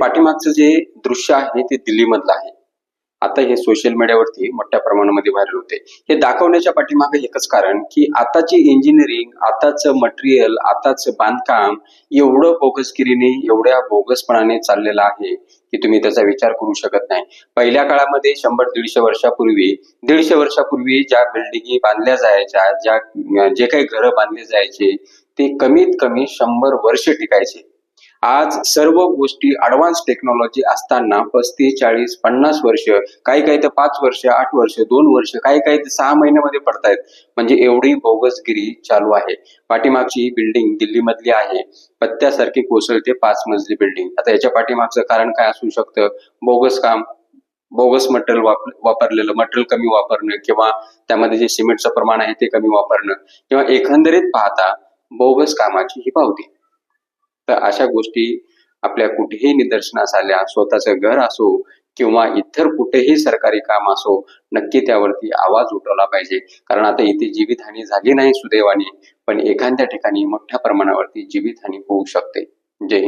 पाठीमागचं जे दृश्य आहे ते दिल्लीमधलं आहे. आता हे सोशल मीडियावरती मोठ्या प्रमाणामध्ये व्हायरल होते. हे दाखवण्याच्या पाठीमागे एकच कारण की आताची इंजिनिअरिंग, आताचं मटेरियल, आताचं बांधकाम एवढं बोगसगिरीने, एवढ्या बोगसपणाने चाललेलं आहे की तुम्ही त्याचा विचार करू शकत नाही. पहिल्या काळामध्ये 100-150 वर्षापूर्वी 150 वर्षापूर्वी ज्या बिल्डिंगी बांधल्या जायच्या, जे काही घरं बांधले जायचे ते कमीत कमी 100 वर्ष टिकायचे. आज सर्व गोष्टी ऍडव्हान्स टेक्नॉलॉजी असताना 35-40-50 वर्ष, काही काही तर 5 वर्ष, 8 वर्ष, 2 वर्ष, काही काही तर 6 महिन्यामध्ये पडतायत. म्हणजे एवढी बोगसगिरी चालू आहे. पाठीमागची ही बिल्डिंग दिल्लीमधली आहे. पत्त्यासारखी कोसळते 5 मजली बिल्डिंग. आता याच्या पाठीमागचं कारण काय असू शकतं? बोगस काम, बोगस मटेरियल वापरलेलं, मटेरियल कमी वापरणं, किंवा त्यामध्ये जे सिमेंटचं प्रमाण आहे ते कमी वापरणं, किंवा एकंदरीत पाहता बोगस कामाची ही पावती. तर अशा गोष्टी आपल्या कुठेही निदर्शनास आल्या, स्वतःचं घर असो किंवा इतर कुठेही सरकारी काम असो, नक्की त्यावरती आवाज उठवला पाहिजे. कारण आता इथे जीवितहानी झाली नाही सुदैवाने, पण एखाद्या ठिकाणी मोठ्या प्रमाणावरती जीवितहानी होऊ शकते. जय हिंद.